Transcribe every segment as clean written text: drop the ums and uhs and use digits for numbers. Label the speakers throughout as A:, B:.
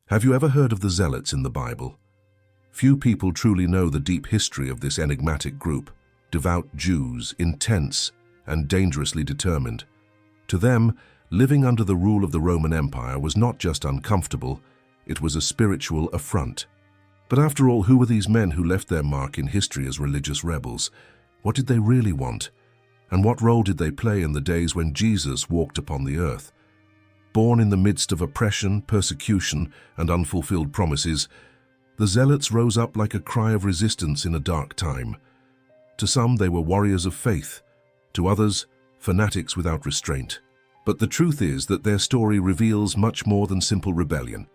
A: Have you ever heard of the Zealots in the Bible? Few people truly know the deep history of this enigmatic group, devout Jews, intense and dangerously determined. To them, living under the rule of the Roman Empire was not just uncomfortable, it was a spiritual affront. But after all, who were these men who left their mark in history as religious rebels? What did they really want? And what role did they play in the days when Jesus walked upon the earth? Born in the midst of oppression, persecution, and unfulfilled promises, the Zealots rose up like a cry of resistance in a dark time. To some, they were warriors of faith. To others, fanatics without restraint. But the truth is that their story reveals much more than simple rebellion.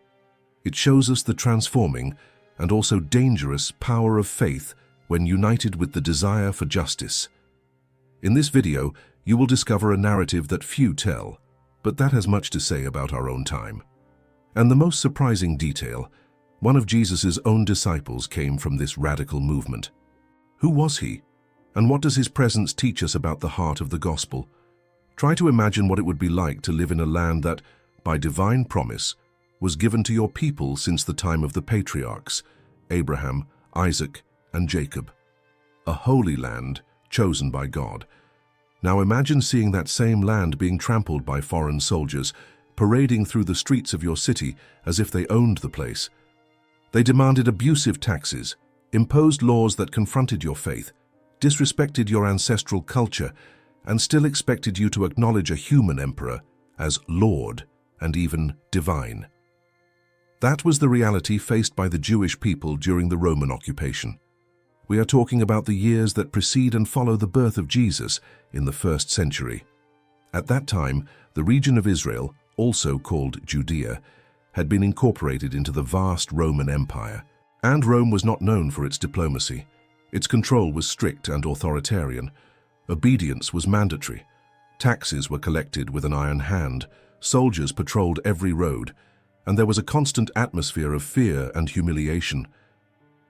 A: It shows us the transforming and also dangerous power of faith when united with the desire for justice. In this video, you will discover a narrative that few tell, but that has much to say about our own time. And the most surprising detail, one of Jesus' own disciples came from this radical movement. Who was he? And what does his presence teach us about the heart of the gospel? Try to imagine what it would be like to live in a land that, by divine promise, was given to your people since the time of the patriarchs, Abraham, Isaac, and Jacob. A holy land chosen by God. Now imagine seeing that same land being trampled by foreign soldiers, parading through the streets of your city as if they owned the place. They demanded abusive taxes, imposed laws that confronted your faith, disrespected your ancestral culture, and still expected you to acknowledge a human emperor as Lord and even divine. That was the reality faced by the Jewish people during the Roman occupation. We are talking about the years that precede and follow the birth of Jesus in the 1st century. At that time, the region of Israel, also called Judea, had been incorporated into the vast Roman Empire. And Rome was not known for its diplomacy. Its control was strict and authoritarian. Obedience was mandatory. Taxes were collected with an iron hand. Soldiers patrolled every road. And there was a constant atmosphere of fear and humiliation.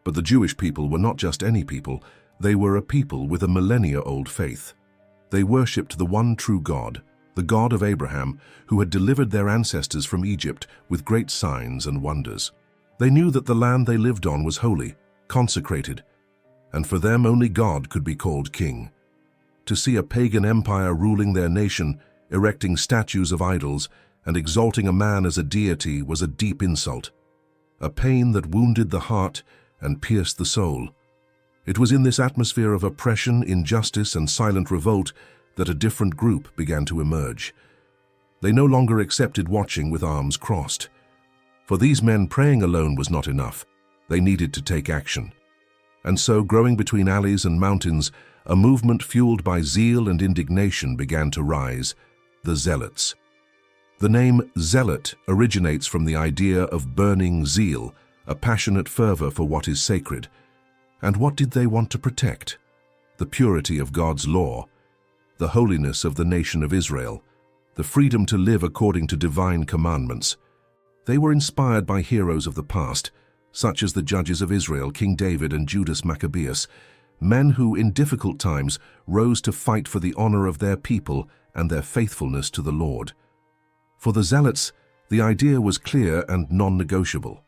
A: But the Jewish people were not just any people, they were a people with a millennia-old faith. They worshipped the one true God, the God of Abraham, who had delivered their ancestors from Egypt with great signs and wonders. They knew that the land they lived on was holy, consecrated, and for them only God could be called king. To see a pagan empire ruling their nation, erecting statues of idols, and exalting a man as a deity was a deep insult, a pain that wounded the heart and pierced the soul. It was in this atmosphere of oppression, injustice, and silent revolt that a different group began to emerge. They no longer accepted watching with arms crossed. For these men, praying alone was not enough. They needed to take action. And so, growing between alleys and mountains, a movement fueled by zeal and indignation began to rise, the Zealots. The name Zealot originates from the idea of burning zeal, a passionate fervor for what is sacred. And what did they want to protect? The purity of God's law, the holiness of the nation of Israel, the freedom to live according to divine commandments. They were inspired by heroes of the past, such as the judges of Israel, King David and Judas Maccabeus, men who in difficult times rose to fight for the honor of their people and their faithfulness to the Lord. For the Zealots, the idea was clear and non-negotiable.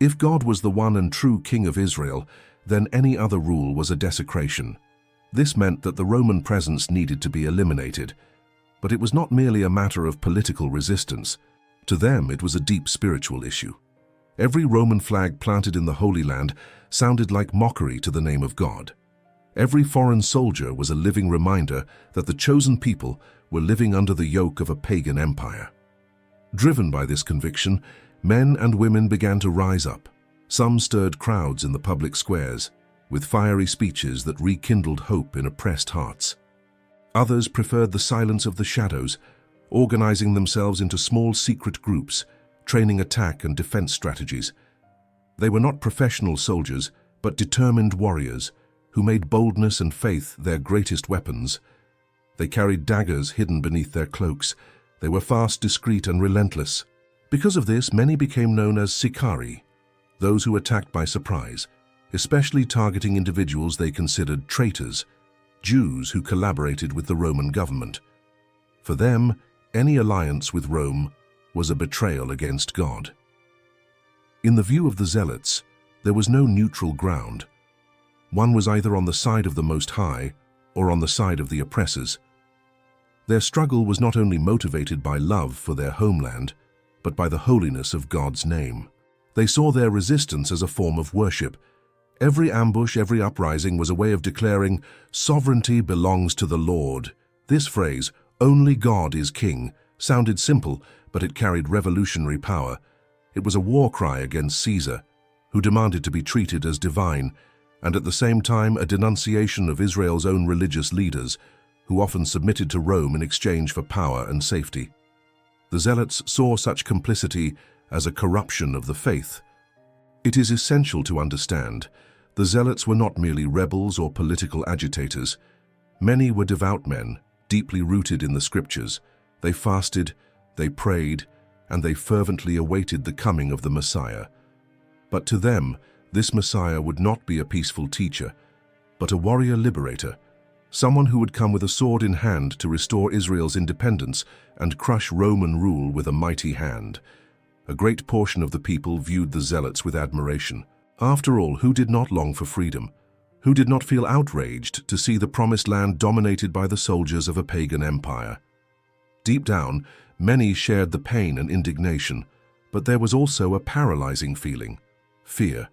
A: If God was the one and true King of Israel, then any other rule was a desecration. This meant that the Roman presence needed to be eliminated. But it was not merely a matter of political resistance. To them, it was a deep spiritual issue. Every Roman flag planted in the Holy Land sounded like mockery to the name of God. Every foreign soldier was a living reminder that the chosen people were living under the yoke of a pagan empire. Driven by this conviction, men and women began to rise up. Some stirred crowds in the public squares, with fiery speeches that rekindled hope in oppressed hearts. Others preferred the silence of the shadows, organizing themselves into small secret groups, training attack and defense strategies. They were not professional soldiers, but determined warriors who made boldness and faith their greatest weapons. They carried daggers hidden beneath their cloaks. They were fast, discreet, and relentless. Because of this, many became known as sicarii, those who attacked by surprise, especially targeting individuals they considered traitors, Jews who collaborated with the Roman government. For them, any alliance with Rome was a betrayal against God. In the view of the Zealots, there was no neutral ground. One was either on the side of the Most High or on the side of the oppressors. Their struggle was not only motivated by love for their homeland, but by the holiness of God's name. They saw their resistance as a form of worship. Every ambush, every uprising was a way of declaring, "Sovereignty belongs to the Lord." This phrase, "Only God is King," sounded simple, but it carried revolutionary power. It was a war cry against Caesar, who demanded to be treated as divine, and at the same time a denunciation of Israel's own religious leaders, who often submitted to Rome in exchange for power and safety. The Zealots saw such complicity as a corruption of the faith. It is essential to understand, the Zealots were not merely rebels or political agitators. Many were devout men, deeply rooted in the scriptures. They fasted, they prayed, and they fervently awaited the coming of the Messiah. But to them, this Messiah would not be a peaceful teacher, but a warrior liberator, someone who would come with a sword in hand to restore Israel's independence and crush Roman rule with a mighty hand. A great portion of the people viewed the Zealots with admiration. After all, who did not long for freedom? Who did not feel outraged to see the promised land dominated by the soldiers of a pagan empire? Deep down, many shared the pain and indignation, but there was also a paralyzing feeling: fear.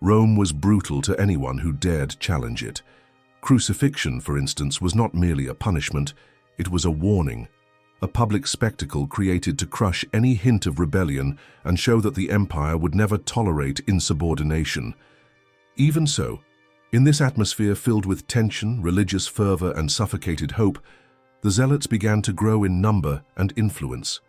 A: Rome was brutal to anyone who dared challenge it. Crucifixion, for instance, was not merely a punishment, it was a warning, a public spectacle created to crush any hint of rebellion and show that the empire would never tolerate insubordination. Even so, in this atmosphere filled with tension, religious fervor, and suffocated hope, the Zealots began to grow in number and influence.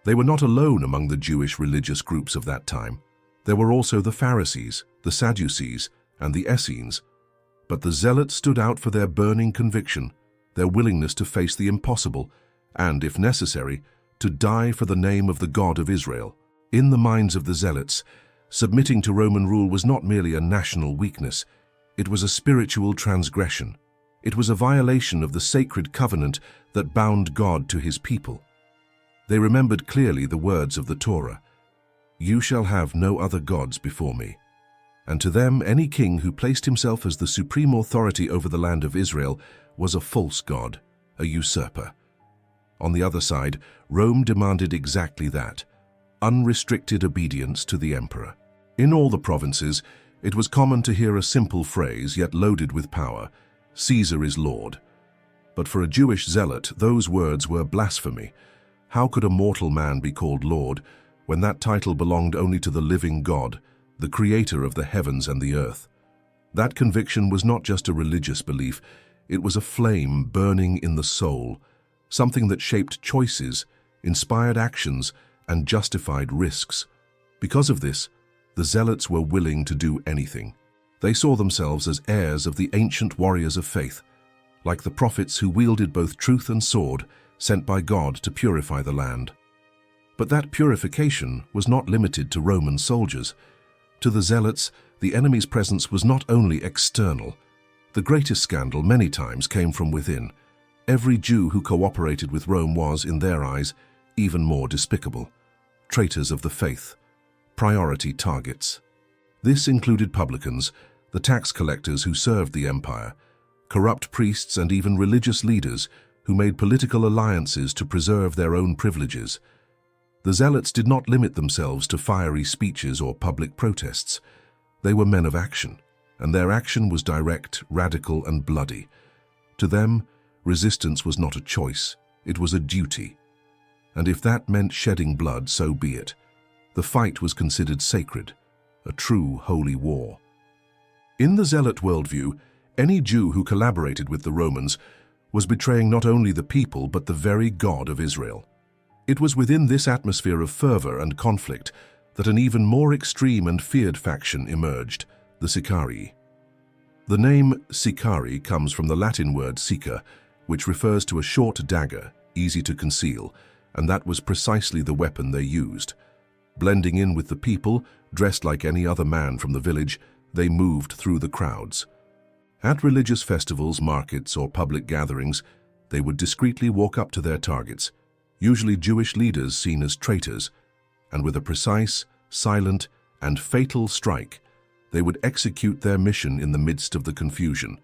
A: They were not alone among the Jewish religious groups of that time. There were also the Pharisees, the Sadducees, and the Essenes. But the Zealots stood out for their burning conviction, their willingness to face the impossible, and, if necessary, to die for the name of the God of Israel. In the minds of the Zealots, submitting to Roman rule was not merely a national weakness, it was a spiritual transgression. It was a violation of the sacred covenant that bound God to his people. They remembered clearly the words of the Torah, "You shall have no other gods before me." And to them, any king who placed himself as the supreme authority over the land of Israel was a false god, a usurper. On the other side, Rome demanded exactly that, unrestricted obedience to the emperor. In all the provinces, it was common to hear a simple phrase, yet loaded with power: "Caesar is Lord." But for a Jewish zealot, those words were blasphemy. How could a mortal man be called Lord when that title belonged only to the living God, the creator of the heavens and the earth? That conviction was not just a religious belief, it was a flame burning in the soul, something that shaped choices, inspired actions, and justified risks. Because of this, the Zealots were willing to do anything. They saw themselves as heirs of the ancient warriors of faith, like the prophets who wielded both truth and sword, sent by God to purify the land. But that purification was not limited to Roman soldiers. To the Zealots, the enemy's presence was not only external. The greatest scandal many times came from within. Every Jew who cooperated with Rome was, in their eyes, even more despicable. Traitors of the faith, priority targets. This included publicans, the tax collectors who served the empire, corrupt priests, and even religious leaders who made political alliances to preserve their own privileges. The Zealots did not limit themselves to fiery speeches or public protests. They were men of action, and their action was direct, radical, and bloody. To them, resistance was not a choice, it was a duty. And if that meant shedding blood, so be it. The fight was considered sacred, a true holy war. In the Zealot worldview, any Jew who collaborated with the Romans was betraying not only the people but the very God of Israel. It was within this atmosphere of fervor and conflict that an even more extreme and feared faction emerged, the sicarii. The name sicarii comes from the Latin word sica, which refers to a short dagger, easy to conceal, and that was precisely the weapon they used. Blending in with the people, dressed like any other man from the village, they moved through the crowds. At religious festivals, markets, or public gatherings, they would discreetly walk up to their targets, usually Jewish leaders seen as traitors, and with a precise, silent, and fatal strike, they would execute their mission in the midst of the confusion.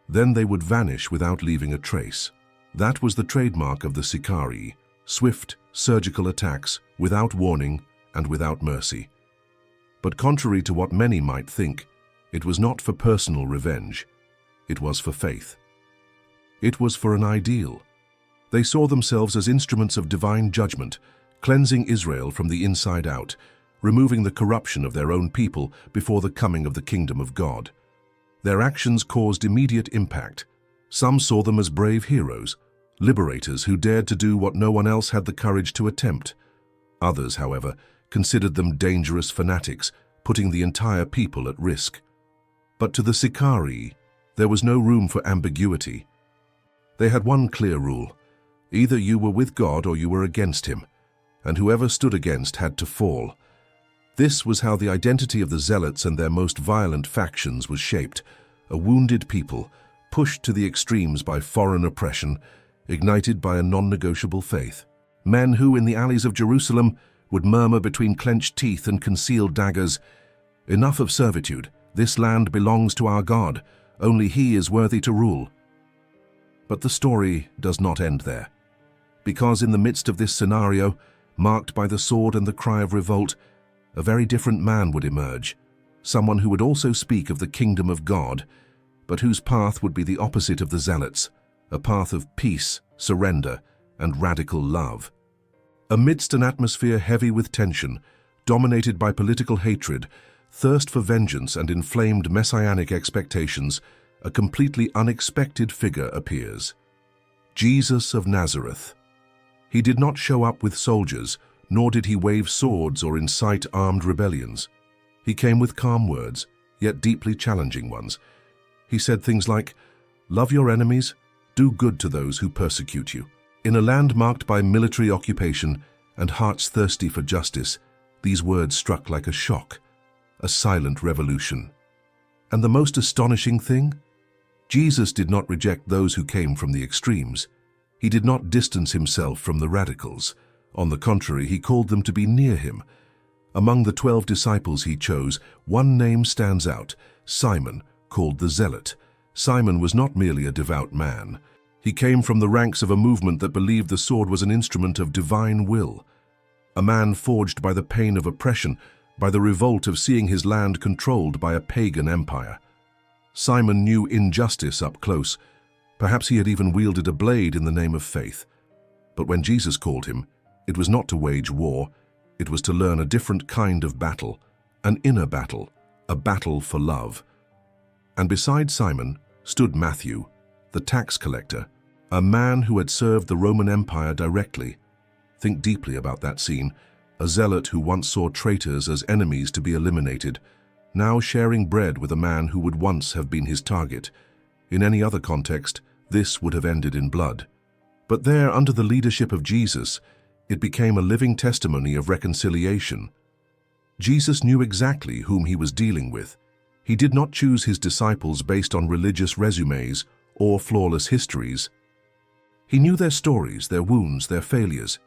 A: Then they would vanish without leaving a trace. That was the trademark of the sicarii, swift, surgical attacks, without warning and without mercy. But contrary to what many might think, it was not for personal revenge. It was for faith. It was for an ideal. They saw themselves as instruments of divine judgment, cleansing Israel from the inside out, removing the corruption of their own people before the coming of the kingdom of God. Their actions caused immediate impact. Some saw them as brave heroes, liberators who dared to do what no one else had the courage to attempt. Others, however, considered them dangerous fanatics, putting the entire people at risk. But to the sicarii, there was no room for ambiguity. They had one clear rule: either you were with God or you were against him, and whoever stood against had to fall. This was how the identity of the Zealots and their most violent factions was shaped: a wounded people, pushed to the extremes by foreign oppression, ignited by a non-negotiable faith. Men who, in the alleys of Jerusalem, would murmur between clenched teeth and concealed daggers, "Enough of servitude. This land belongs to our God. Only he is worthy to rule." But the story does not end there. Because in the midst of this scenario, marked by the sword and the cry of revolt, a very different man would emerge, someone who would also speak of the kingdom of God, but whose path would be the opposite of the Zealots, a path of peace, surrender, and radical love. Amidst an atmosphere heavy with tension, dominated by political hatred, thirst for vengeance, and inflamed messianic expectations, a completely unexpected figure appears: Jesus of Nazareth. He did not show up with soldiers, nor did he wave swords or incite armed rebellions. He came with calm words, yet deeply challenging ones. He said things like, "Love your enemies, do good to those who persecute you." In a land marked by military occupation and hearts thirsty for justice, these words struck like a shock, a silent revolution. And the most astonishing thing? Jesus did not reject those who came from the extremes. He did not distance himself from the radicals. On the contrary, he called them to be near him. Among the 12 disciples he chose, one name stands out: Simon, called the Zealot. Simon was not merely a devout man. He came from the ranks of a movement that believed the sword was an instrument of divine will. A man forged by the pain of oppression, by the revolt of seeing his land controlled by a pagan empire. Simon knew injustice up close. Perhaps he had even wielded a blade in the name of faith. But when Jesus called him, it was not to wage war. It was to learn a different kind of battle, an inner battle, a battle for love. And beside Simon stood Matthew, the tax collector, a man who had served the Roman Empire directly. Think deeply about that scene: a zealot who once saw traitors as enemies to be eliminated, now sharing bread with a man who would once have been his target. In any other context, this would have ended in blood. But there, under the leadership of Jesus, it became a living testimony of reconciliation. Jesus knew exactly whom he was dealing with. He did not choose his disciples based on religious resumes or flawless histories. He knew their stories, their wounds, their failures,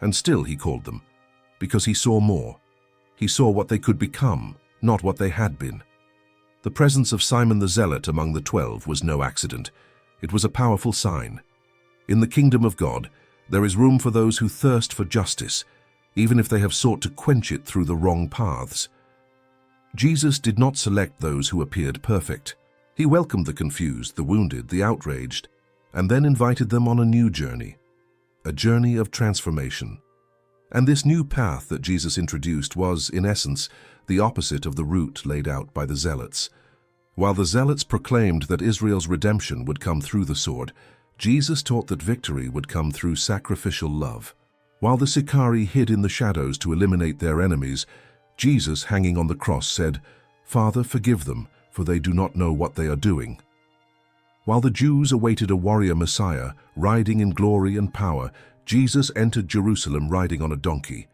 A: and still he called them, because he saw more. He saw what they could become, not what they had been. The presence of Simon the Zealot among the 12 was no accident. It was a powerful sign. In the kingdom of God, there is room for those who thirst for justice, even if they have sought to quench it through the wrong paths. Jesus did not select those who appeared perfect. He welcomed the confused, the wounded, the outraged, and then invited them on a new journey, a journey of transformation. And this new path that Jesus introduced was, in essence, the opposite of the route laid out by the Zealots. While the Zealots proclaimed that Israel's redemption would come through the sword, Jesus taught that victory would come through sacrificial love. While the sicarii hid in the shadows to eliminate their enemies, Jesus, hanging on the cross, said, "Father, forgive them, for they do not know what they are doing." While the Jews awaited a warrior Messiah, riding in glory and power, Jesus entered Jerusalem riding on a donkey,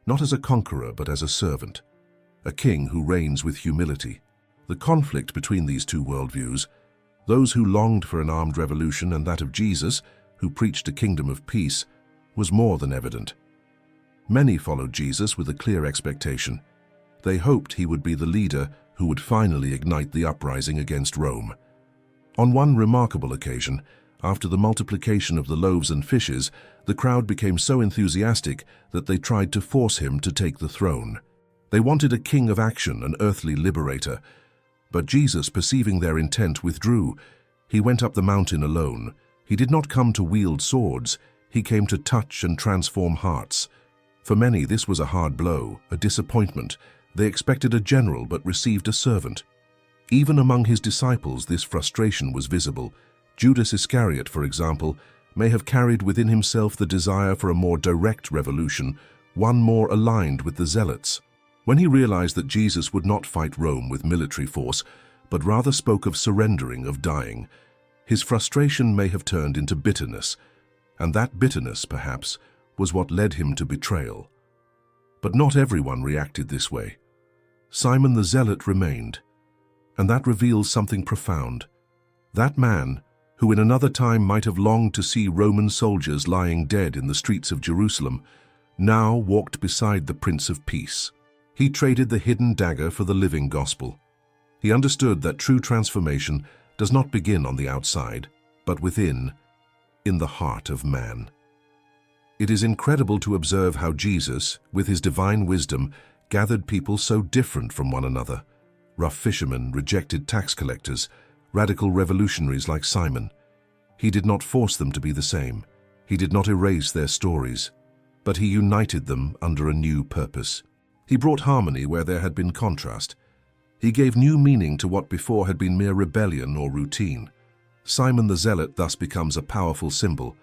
A: not as a conqueror but as a servant, a king who reigns with humility. The conflict between these two worldviews, those who longed for an armed revolution and that of Jesus, who preached a kingdom of peace, was more than evident. Many followed Jesus with a clear expectation. They hoped he would be the leader who would finally ignite the uprising against Rome. On one remarkable occasion, after the multiplication of the loaves and fishes, the crowd became so enthusiastic that they tried to force him to take the throne. They wanted a king of action, an earthly liberator. But Jesus, perceiving their intent, withdrew. He went up the mountain alone. He did not come to wield swords. He came to touch and transform hearts. For many, this was a hard blow, a disappointment. They expected a general but received a servant. Even among his disciples, this frustration was visible. Judas Iscariot, for example, may have carried within himself the desire for a more direct revolution, one more aligned with the Zealots. When he realized that Jesus would not fight Rome with military force, but rather spoke of surrendering, of dying, his frustration may have turned into bitterness, and that bitterness, perhaps, was what led him to betrayal. But not everyone reacted this way. Simon the Zealot remained, and that reveals something profound. That man, who in another time might have longed to see Roman soldiers lying dead in the streets of Jerusalem, now walked beside the Prince of Peace. He traded the hidden dagger for the living gospel. He understood that true transformation does not begin on the outside, but within, in the heart of man. It is incredible to observe how Jesus, with his divine wisdom, gathered people so different from one another. Rough fishermen, rejected tax collectors, radical revolutionaries like Simon. He did not force them to be the same. He did not erase their stories, but he united them under a new purpose. He brought harmony where there had been contrast. He gave new meaning to what before had been mere rebellion or routine. Simon the Zealot thus becomes a powerful symbol.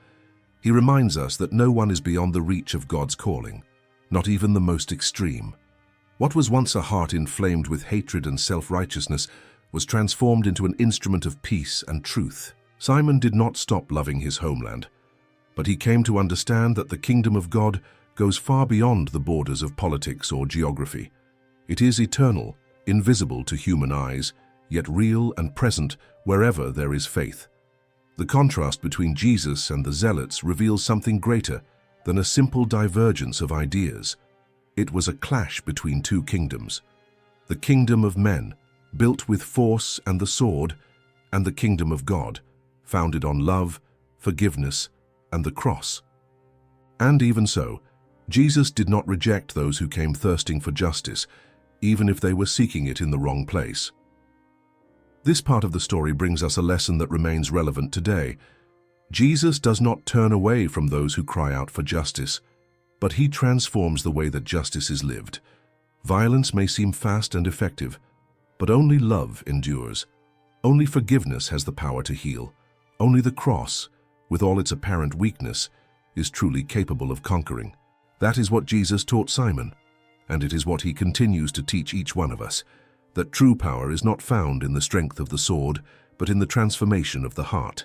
A: He reminds us that no one is beyond the reach of God's calling, not even the most extreme. What was once a heart inflamed with hatred and self-righteousness was transformed into an instrument of peace and truth. Simon did not stop loving his homeland, but he came to understand that the kingdom of God goes far beyond the borders of politics or geography. It is eternal, invisible to human eyes, yet real and present wherever there is faith. The contrast between Jesus and the Zealots reveals something greater than a simple divergence of ideas. It was a clash between two kingdoms: the kingdom of men, built with force and the sword, and the kingdom of God, founded on love, forgiveness, and the cross. And even so, Jesus did not reject those who came thirsting for justice, even if they were seeking it in the wrong place. This part of the story brings us a lesson that remains relevant today. Jesus does not turn away from those who cry out for justice, but he transforms the way that justice is lived. Violence may seem fast and effective, but only love endures. Only forgiveness has the power to heal. Only the cross, with all its apparent weakness, is truly capable of conquering. That is what Jesus taught Simon, and it is what he continues to teach each one of us, that true power is not found in the strength of the sword, but in the transformation of the heart.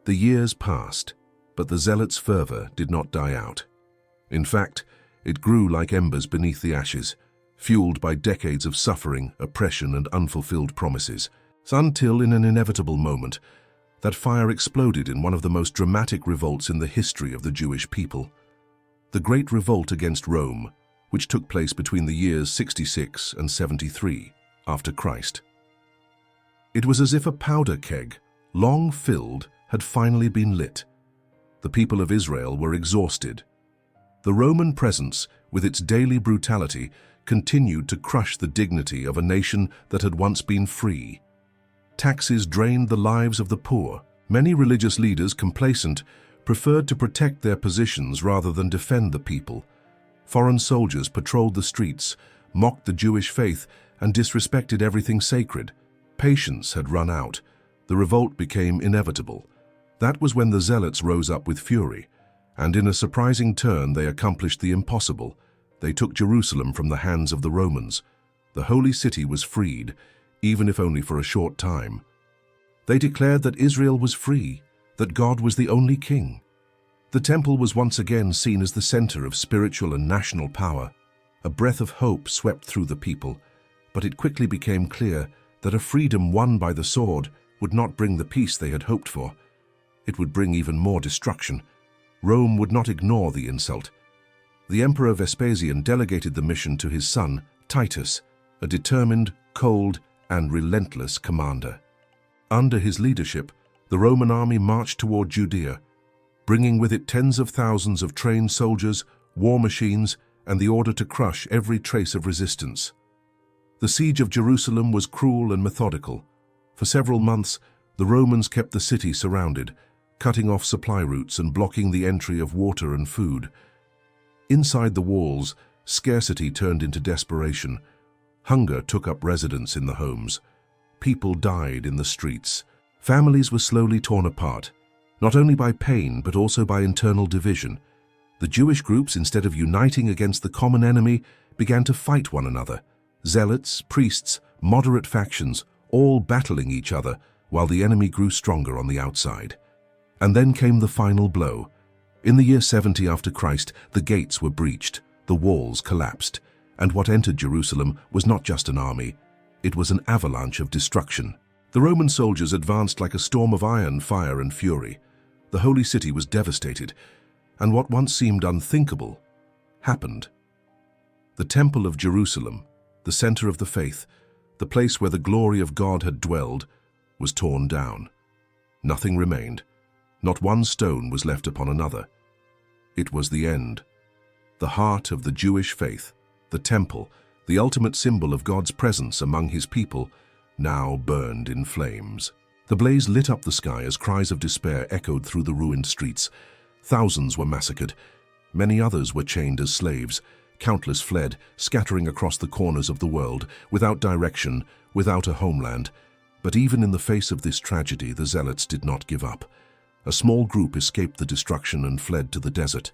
A: The years passed, but the Zealots' fervor did not die out. In fact, it grew like embers beneath the ashes, fueled by decades of suffering, oppression, and unfulfilled promises, until in an inevitable moment, that fire exploded in one of the most dramatic revolts in the history of the Jewish people. The Great Revolt against Rome, which took place between the years 66 and 73 after Christ. It was as if a powder keg, long filled, had finally been lit. The people of Israel were exhausted. The Roman presence, with its daily brutality, continued to crush the dignity of a nation that had once been free. Taxes drained the lives of the poor. Many religious leaders, complacent, preferred to protect their positions rather than defend the people. Foreign soldiers patrolled the streets, mocked the Jewish faith, and disrespected everything sacred. Patience had run out. The revolt became inevitable. That was when the Zealots rose up with fury, and in a surprising turn they accomplished the impossible. They took Jerusalem from the hands of the Romans. The holy city was freed, even if only for a short time. They declared that Israel was free, that God was the only king. The temple was once again seen as the center of spiritual and national power. A breath of hope swept through the people, but it quickly became clear that a freedom won by the sword would not bring the peace they had hoped for. It would bring even more destruction. Rome would not ignore the insult. The Emperor Vespasian delegated the mission to his son, Titus, a determined, cold, and relentless commander. Under his leadership, the Roman army marched toward Judea, bringing with it tens of thousands of trained soldiers, war machines, and the order to crush every trace of resistance. The siege of Jerusalem was cruel and methodical. For several months, the Romans kept the city surrounded, cutting off supply routes and blocking the entry of water and food. Inside the walls, scarcity turned into desperation. Hunger took up residence in the homes. People died in the streets. Families were slowly torn apart, not only by pain but also by internal division. The Jewish groups, instead of uniting against the common enemy, began to fight one another. Zealots, priests, moderate factions, all battling each other while the enemy grew stronger on the outside. And then came the final blow. In the year 70 after Christ, the gates were breached, the walls collapsed, and what entered Jerusalem was not just an army, it was an avalanche of destruction. The Roman soldiers advanced like a storm of iron, fire, and fury. The holy city was devastated, and what once seemed unthinkable happened. The Temple of Jerusalem, the center of the faith, the place where the glory of God had dwelled, was torn down. Nothing remained. Not one stone was left upon another. It was the end. The heart of the Jewish faith, the temple, the ultimate symbol of God's presence among his people, now burned in flames. The blaze lit up the sky as cries of despair echoed through the ruined streets. Thousands were massacred. Many others were chained as slaves. Countless fled, scattering across the corners of the world, without direction, without a homeland. But even in the face of this tragedy, the Zealots did not give up. A small group escaped the destruction and fled to the desert.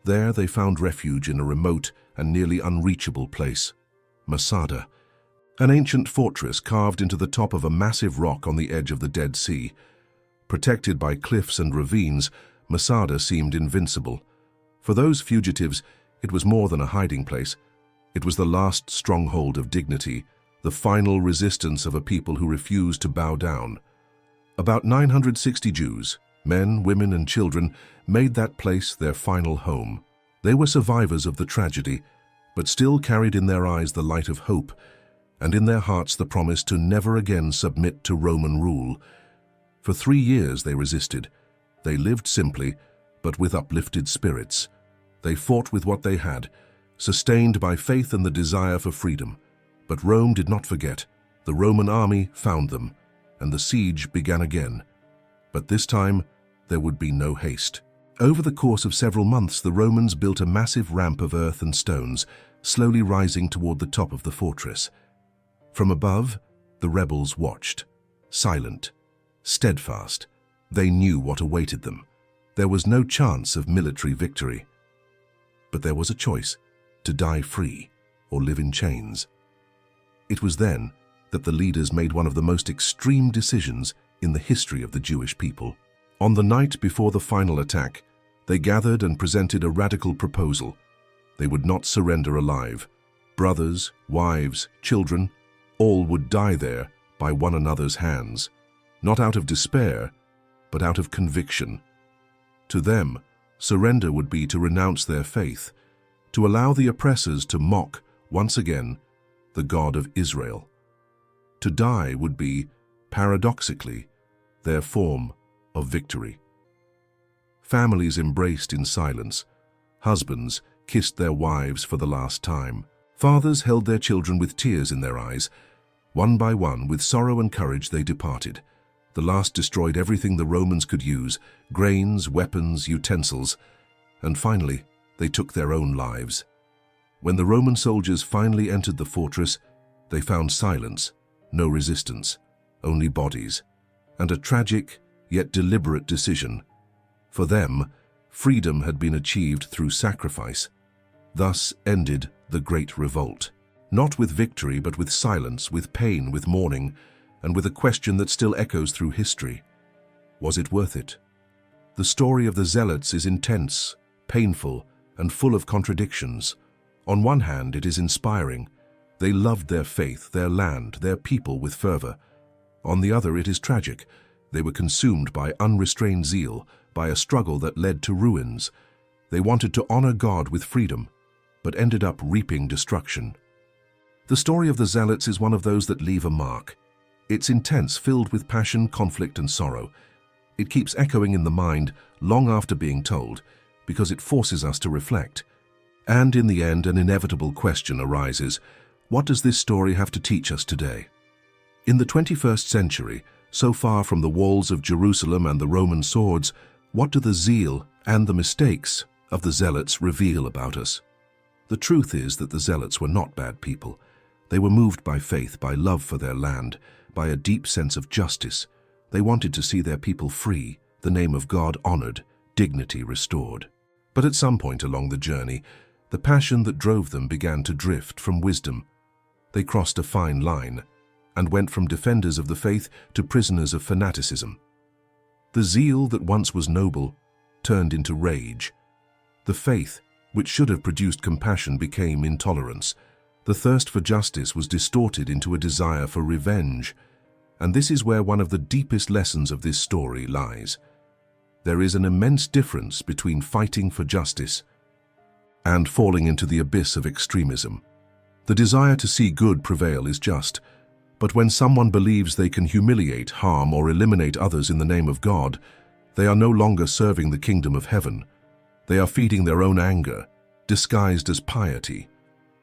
A: There they found refuge in a remote and nearly unreachable place, Masada, an ancient fortress carved into the top of a massive rock on the edge of the Dead Sea. Protected by cliffs and ravines, Masada seemed invincible. For those fugitives, it was more than a hiding place. It was the last stronghold of dignity, the final resistance of a people who refused to bow down. About 960 Jews, men, women, and children, made that place their final home. They were survivors of the tragedy, but still carried in their eyes the light of hope, and in their hearts the promise to never again submit to Roman rule. For 3 years they resisted. They lived simply, but with uplifted spirits. They fought with what they had, sustained by faith and the desire for freedom. But Rome did not forget. The Roman army found them, and the siege began again. But this time, there would be no haste. Over the course of several months, the Romans built a massive ramp of earth and stones, slowly rising toward the top of the fortress. From above, the rebels watched, silent, steadfast. They knew what awaited them. There was no chance of military victory. But there was a choice, to die free or live in chains. It was then that the leaders made one of the most extreme decisions in the history of the Jewish people. On the night before the final attack, they gathered and presented a radical proposal. They would not surrender alive. Brothers, wives, children, all would die there by one another's hands, not out of despair, but out of conviction. To them, surrender would be to renounce their faith, to allow the oppressors to mock, once again, the God of Israel. To die would be, paradoxically, their form of victory. Families embraced in silence. Husbands kissed their wives for the last time. Fathers held their children with tears in their eyes. One by one, with sorrow and courage, they departed. The last destroyed everything the Romans could use, grains, weapons, utensils, and finally, they took their own lives. When the Roman soldiers finally entered the fortress, they found silence, no resistance, only bodies, and a tragic yet deliberate decision. For them, freedom had been achieved through sacrifice. Thus ended the Great Revolt. Not with victory, but with silence, with pain, with mourning, and with a question that still echoes through history. Was it worth it? The story of the Zealots is intense, painful, and full of contradictions. On one hand, it is inspiring. They loved their faith, their land, their people with fervor. On the other, it is tragic. They were consumed by unrestrained zeal, by a struggle that led to ruins. They wanted to honor God with freedom, but ended up reaping destruction. The story of the Zealots is one of those that leave a mark. It's intense, filled with passion, conflict, and sorrow. It keeps echoing in the mind long after being told, because it forces us to reflect. And in the end, an inevitable question arises: what does this story have to teach us today? In the 21st century, so far from the walls of Jerusalem and the Roman swords, what do the zeal and the mistakes of the Zealots reveal about us? The truth is that the Zealots were not bad people. They were moved by faith, by love for their land, by a deep sense of justice. They wanted to see their people free, the name of God honored, dignity restored. But at some point along the journey, the passion that drove them began to drift from wisdom. They crossed a fine line and went from defenders of the faith to prisoners of fanaticism. The zeal that once was noble turned into rage. The faith, which should have produced compassion, became intolerance. The thirst for justice was distorted into a desire for revenge. And this is where one of the deepest lessons of this story lies. There is an immense difference between fighting for justice and falling into the abyss of extremism. The desire to see good prevail is just, but when someone believes they can humiliate, harm, or eliminate others in the name of God, they are no longer serving the kingdom of heaven. They are feeding their own anger, disguised as piety.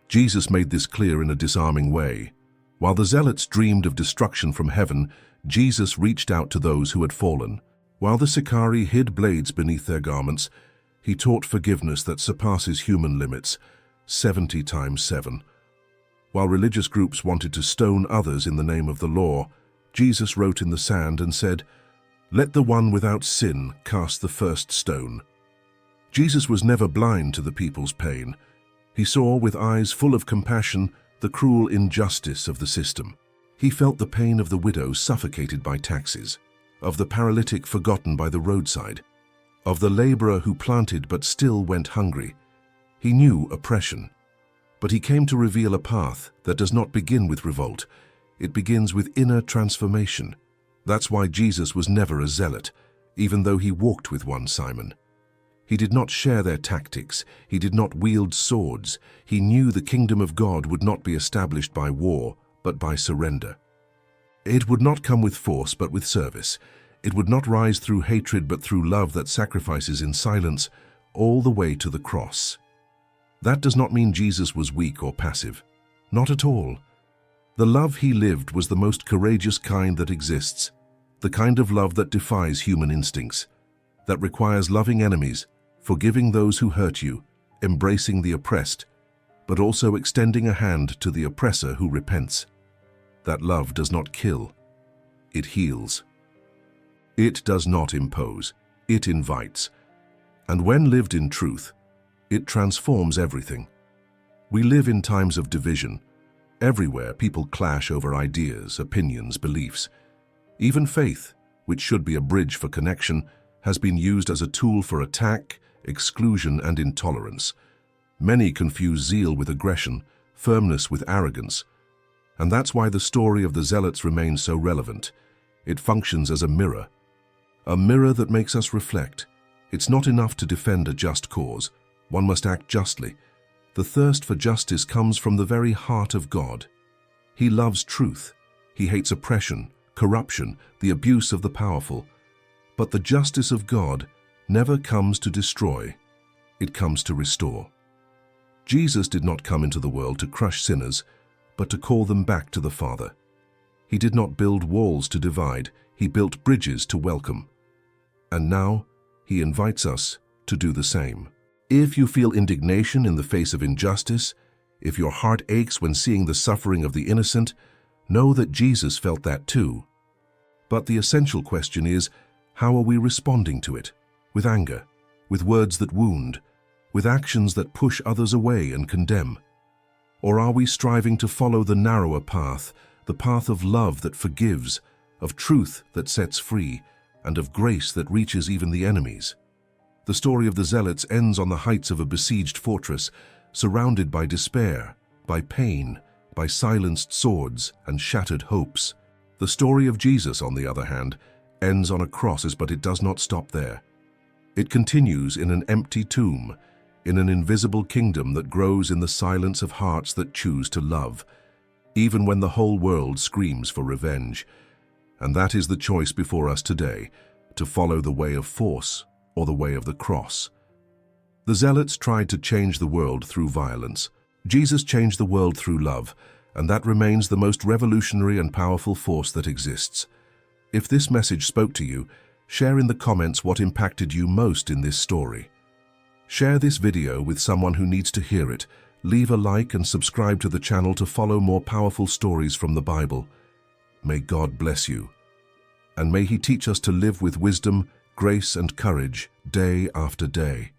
A: Jesus made this clear in a disarming way. While the Zealots dreamed of destruction from heaven, Jesus reached out to those who had fallen. While the sicarii hid blades beneath their garments, he taught forgiveness that surpasses human limits, 70 times 7. While religious groups wanted to stone others in the name of the law, Jesus wrote in the sand and said, "Let the one without sin cast the first stone." Jesus was never blind to the people's pain. He saw with eyes full of compassion the cruel injustice of the system. He felt the pain of the widow suffocated by taxes, of the paralytic forgotten by the roadside, of the laborer who planted but still went hungry. He knew oppression, but he came to reveal a path that does not begin with revolt. It begins with inner transformation. That's why Jesus was never a zealot, even though he walked with one, Simon. He did not share their tactics. He did not wield swords. He knew the kingdom of God would not be established by war, but by surrender. It would not come with force, but with service. It would not rise through hatred, but through love that sacrifices in silence, all the way to the cross. That does not mean Jesus was weak or passive. Not at all. The love he lived was the most courageous kind that exists, the kind of love that defies human instincts, that requires loving enemies, forgiving those who hurt you, embracing the oppressed, but also extending a hand to the oppressor who repents. That love does not kill, it heals. It does not impose, it invites. And when lived in truth, it transforms everything. We live in times of division. Everywhere people clash over ideas, opinions, beliefs. Even faith, which should be a bridge for connection, has been used as a tool for attack, exclusion, and intolerance. Many confuse zeal with aggression, firmness with arrogance. And that's why the story of the Zealots remains so relevant. It functions as a mirror that makes us reflect. It's not enough to defend a just cause. One must act justly. The thirst for justice comes from the very heart of God. He loves truth. He hates oppression, corruption, the abuse of the powerful. But the justice of God never comes to destroy. It comes to restore. Jesus did not come into the world to crush sinners, but to call them back to the Father. He did not build walls to divide. He built bridges to welcome. And now, he invites us to do the same. If you feel indignation in the face of injustice, if your heart aches when seeing the suffering of the innocent, know that Jesus felt that too. But the essential question is, how are we responding to it? With anger, with words that wound, with actions that push others away and condemn? Or are we striving to follow the narrower path, the path of love that forgives, of truth that sets free, and of grace that reaches even the enemies? The story of the Zealots ends on the heights of a besieged fortress, surrounded by despair, by pain, by silenced swords and shattered hopes. The story of Jesus, on the other hand, ends on a cross, but it does not stop there. It continues in an empty tomb, in an invisible kingdom that grows in the silence of hearts that choose to love. even when the whole world screams for revenge. And that is the choice before us today, to follow the way of force or the way of the cross. The Zealots tried to change the world through violence. Jesus changed the world through love, and that remains the most revolutionary and powerful force that exists. If this message spoke to you, share in the comments what impacted you most in this story. Share this video with someone who needs to hear it. Leave a like and subscribe to the channel to follow more powerful stories from the Bible. May God bless you. And may He teach us to live with wisdom, grace, and courage day after day.